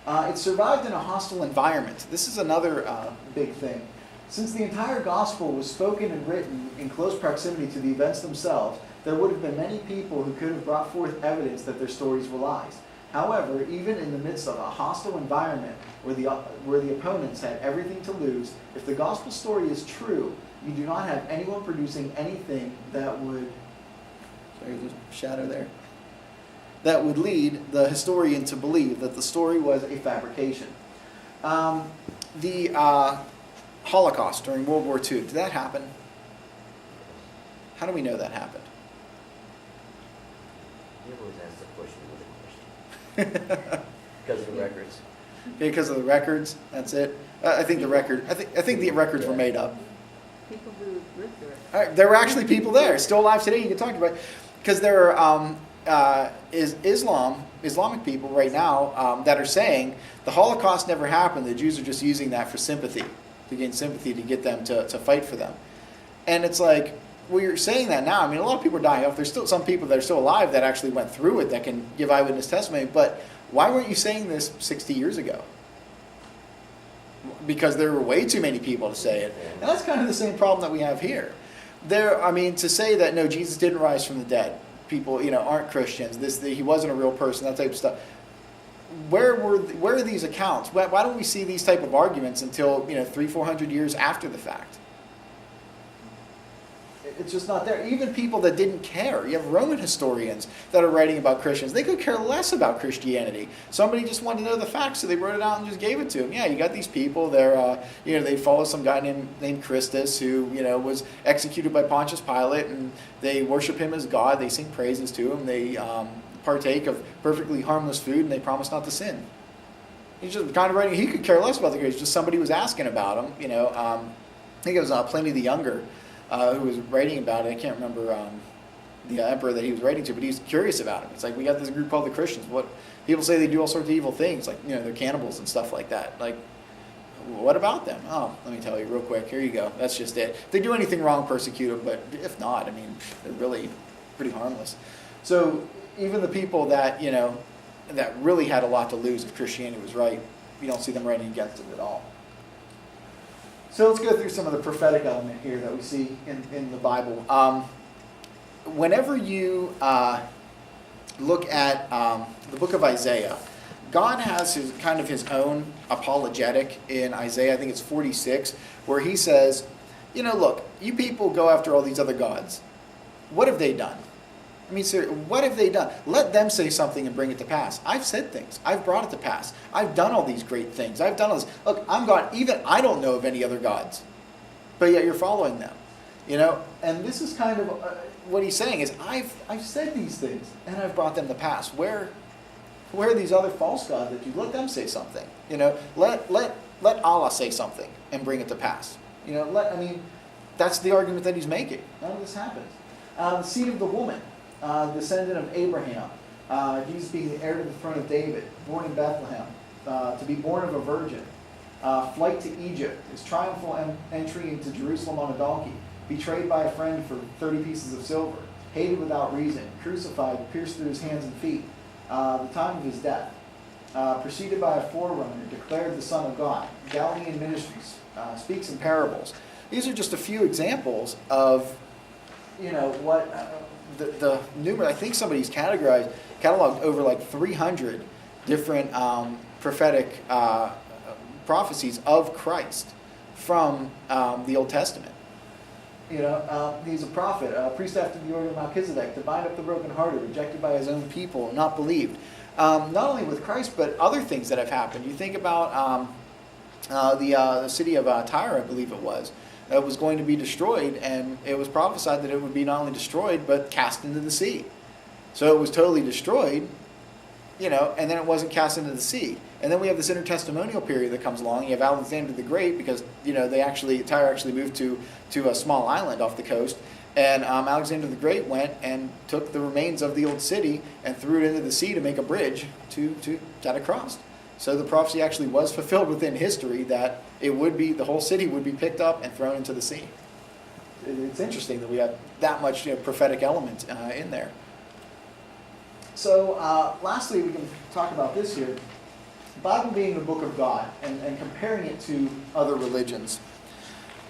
It survived in a hostile environment. This is another big thing. Since the entire gospel was spoken and written in close proximity to the events themselves, there would have been many people who could have brought forth evidence that their stories were lies. However, even in the midst of a hostile environment where the opponents had everything to lose, if the gospel story is true, you do not have anyone producing anything that would, sorry, there's a shadow there, that would lead the historian to believe that the story was a fabrication. The Holocaust during World War II, did that happen? How do we know that happened? You always ask the question with a question. Because of the records. Because of the records, that's it. I think the record. I think the records were made up. People who lived there. There were actually people there, still alive today. You can talk about, because there are Islamic people right now that are saying the Holocaust never happened. The Jews are just using that for sympathy, to gain sympathy, to get them to fight for them. And it's like, well, you're saying that now. I mean, a lot of people are dying off. There's still some people that are still alive that actually went through it that can give eyewitness testimony. But why weren't you saying this 60 years ago? Because there were way too many people to say it. And that's kind of the same problem that we have here. To say that, no, Jesus didn't rise from the dead. People, aren't Christians. He wasn't a real person, that type of stuff. Where are these accounts? Why don't we see these type of arguments until 300-400 years after the fact? It's just not there. Even people that didn't care. You have Roman historians that are writing about Christians. They could care less about Christianity. Somebody just wanted to know the facts, so they wrote it out and just gave it to them. Yeah, you got these people. They follow some guy named Christus who was executed by Pontius Pilate, and they worship him as God. They sing praises to him. They partake of perfectly harmless food, and they promise not to sin. He's just kind of writing. He could care less about the Christians. Just somebody was asking about him. I think it was Pliny the Younger. Who was writing about it. I can't remember the emperor that he was writing to, but he was curious about him. It's like, we got this group called the Christians. What people say they do all sorts of evil things, like they're cannibals and stuff like that. Like, what about them? Oh, let me tell you real quick. Here you go. That's just it. If they do anything wrong, persecute them. But if not, I mean, they're really pretty harmless. So even the people that that really had a lot to lose if Christianity was right, you don't see them writing against it at all. So let's go through some of the prophetic element here that we see in the Bible. Whenever you look at the book of Isaiah, God has his own apologetic in Isaiah. I think it's 46, where he says, look, you people go after all these other gods. What have they done? I mean, sir, what have they done? Let them say something and bring it to pass. I've said things. I've brought it to pass. I've done all these great things. I've done all this. Look, I'm God. Even I don't know of any other gods. But yet you're following them. And this is kind of what he's saying is, I've said these things and I've brought them to pass. Where are these other false gods that you let them say something? Let Allah say something and bring it to pass. That's the argument that he's making. None of this happens. The seed of the woman. Descendant of Abraham, Jesus being the heir to the throne of David, born in Bethlehem, to be born of a virgin, flight to Egypt, his triumphal entry into Jerusalem on a donkey, betrayed by a friend for 30 pieces of silver, hated without reason, crucified, pierced through his hands and feet, the time of his death, preceded by a forerunner, declared the Son of God, Galilean ministries, speaks in parables. These are just a few examples of, what... The numerous, I think somebody's cataloged over like 300 different prophetic prophecies of Christ from the Old Testament. He's a prophet, a priest after the order of Melchizedek, to bind up the brokenhearted, rejected by his own people, not believed. Not only with Christ, but other things that have happened. You think about the city of Tyre, I believe it was going to be destroyed, and it was prophesied that it would be not only destroyed, but cast into the sea. So it was totally destroyed, and then it wasn't cast into the sea. And then we have this intertestamental period that comes along. You have Alexander the Great, because, Tyre actually moved to a small island off the coast, and Alexander the Great went and took the remains of the old city and threw it into the sea to make a bridge to get across. So the prophecy actually was fulfilled within history that the whole city would be picked up and thrown into the sea. It's interesting that we have that much prophetic element in there. So lastly, we can talk about this here. The Bible being the book of God, and comparing it to other religions.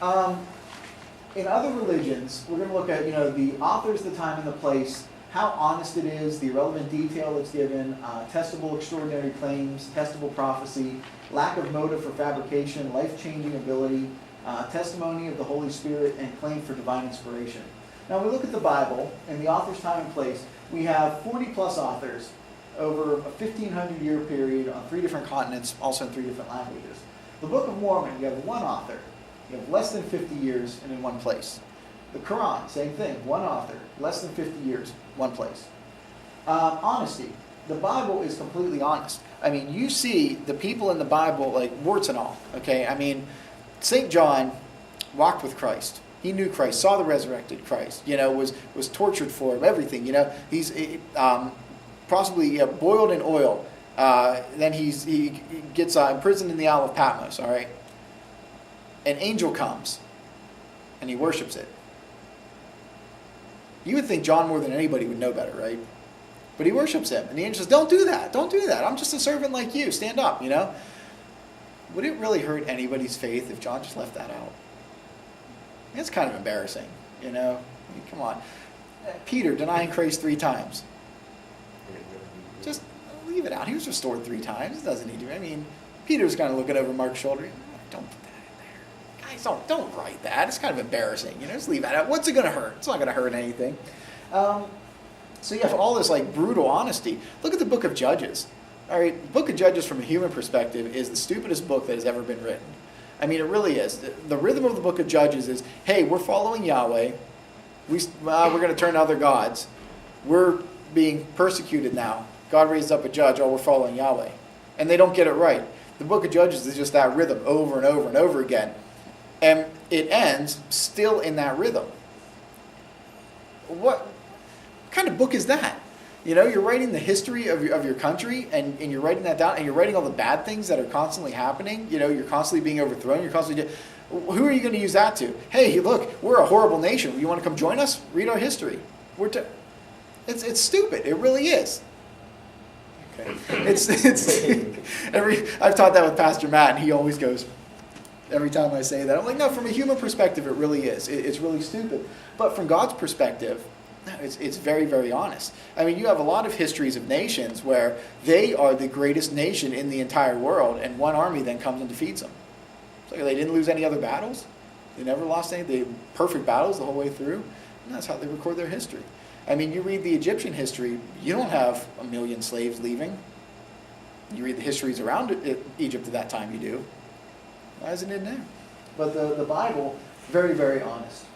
In other religions, we're going to look at, the authors, the time, and the place, how honest it is, the irrelevant detail that's given, testable extraordinary claims, testable prophecy, lack of motive for fabrication, life-changing ability, testimony of the Holy Spirit, and claim for divine inspiration. Now, when we look at the Bible, in the author's time and place, we have 40-plus authors over a 1,500-year period on 3 different continents, also in 3 different languages. The Book of Mormon, you have one author. You have less than 50 years and in one place. The Quran, same thing, one author, less than 50 years, one place. Honesty. The Bible is completely honest. I mean, you see the people in the Bible, like warts and all, okay? I mean, St. John walked with Christ. He knew Christ, saw the resurrected Christ, was tortured for him, everything, He's possibly boiled in oil. Then he gets imprisoned in the Isle of Patmos, all right? An angel comes, and he worships it. You would think John more than anybody would know better, right? But he worships him, and the angel says, don't do that, don't do that. I'm just a servant like you, stand up, Would it really hurt anybody's faith if John just left that out? It's kind of embarrassing, I mean, come on. Peter denying Christ 3 times. Just leave it out. He was restored 3 times. It doesn't need to. I mean, Peter's kind of looking over Mark's shoulder. Don't put that in there. Guys, don't write that. It's kind of embarrassing. Just leave that out. What's it going to hurt? It's not going to hurt anything. So you have all this brutal honesty. Look at the book of Judges. All right, the book of Judges from a human perspective is the stupidest book that has ever been written. I mean, it really is. The rhythm of the book of Judges is, hey, we're following Yahweh. We're going to turn to other gods. We're being persecuted now. God raised up a judge. Oh, we're following Yahweh. And they don't get it right. The book of Judges is just that rhythm over and over and over again. And it ends still in that rhythm. What kind of book is that? You're writing the history of your country, and you're writing that down, and you're writing all the bad things that are constantly happening. You're constantly being overthrown. You're constantly... Who are you going to use that to? Hey, look, we're a horrible nation. You want to come join us? Read our history. It's stupid. It really is. Okay. I've taught that with Pastor Matt, and he always goes, every time I say that, I'm like, no, from a human perspective, it really is. It's really stupid. But from God's perspective, it's very, very honest. I mean, you have a lot of histories of nations where they are the greatest nation in the entire world, and one army then comes and defeats them. It's like they didn't lose any other battles. They never lost any. They perfect battles the whole way through. And that's how they record their history. I mean, you read the Egyptian history, you don't have 1 million slaves leaving. You read the histories around Egypt at that time, you do. Why isn't it in there? But the Bible, very, very honest.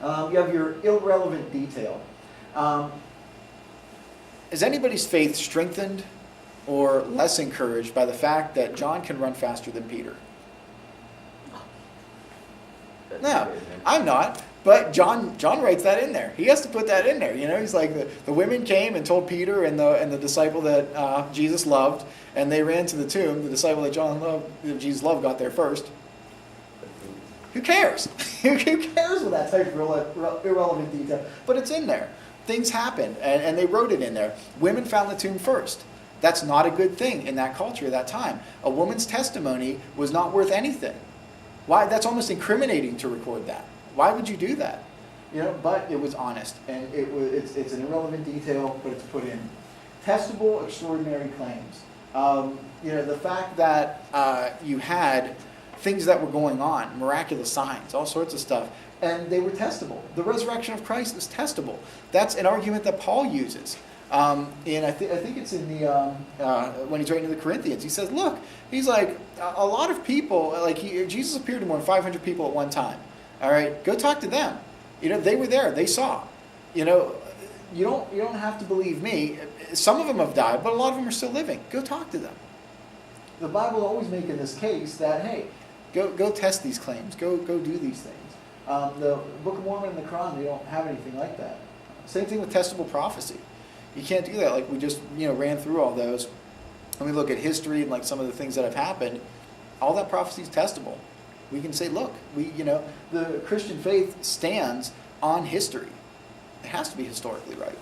You have your irrelevant detail. Is anybody's faith strengthened or less encouraged by the fact that John can run faster than Peter? No, I'm not. But John writes that in there. He has to put that in there. He's like the women came and told Peter and the disciple that Jesus loved, and they ran to the tomb. The disciple that Jesus loved got there first. Who cares? Who cares with that type of irrelevant detail? But it's in there. Things happened, and they wrote it in there. Women found the tomb first. That's not a good thing in that culture at that time. A woman's testimony was not worth anything. Why? That's almost incriminating to record that. Why would you do that? But it was honest, and it's an irrelevant detail, but it's put in. Testable, extraordinary claims. The fact that you had things that were going on, miraculous signs, all sorts of stuff, and they were testable. The resurrection of Christ is testable. That's an argument that Paul uses. And I think it's in the when he's writing to the Corinthians. He says, look, he's like, a lot of people, Jesus appeared to more than 500 people at one time. All right, go talk to them. They were there. They saw. You don't have to believe me. Some of them have died, but a lot of them are still living. Go talk to them. The Bible always making this case that, hey, go test these claims. Go do these things. The Book of Mormon and the Quran, they don't have anything like that. Same thing with testable prophecy. You can't do that. Like we just ran through all those. When we look at history and some of the things that have happened, all that prophecy is testable. We can say, look, the Christian faith stands on history. It has to be historically right.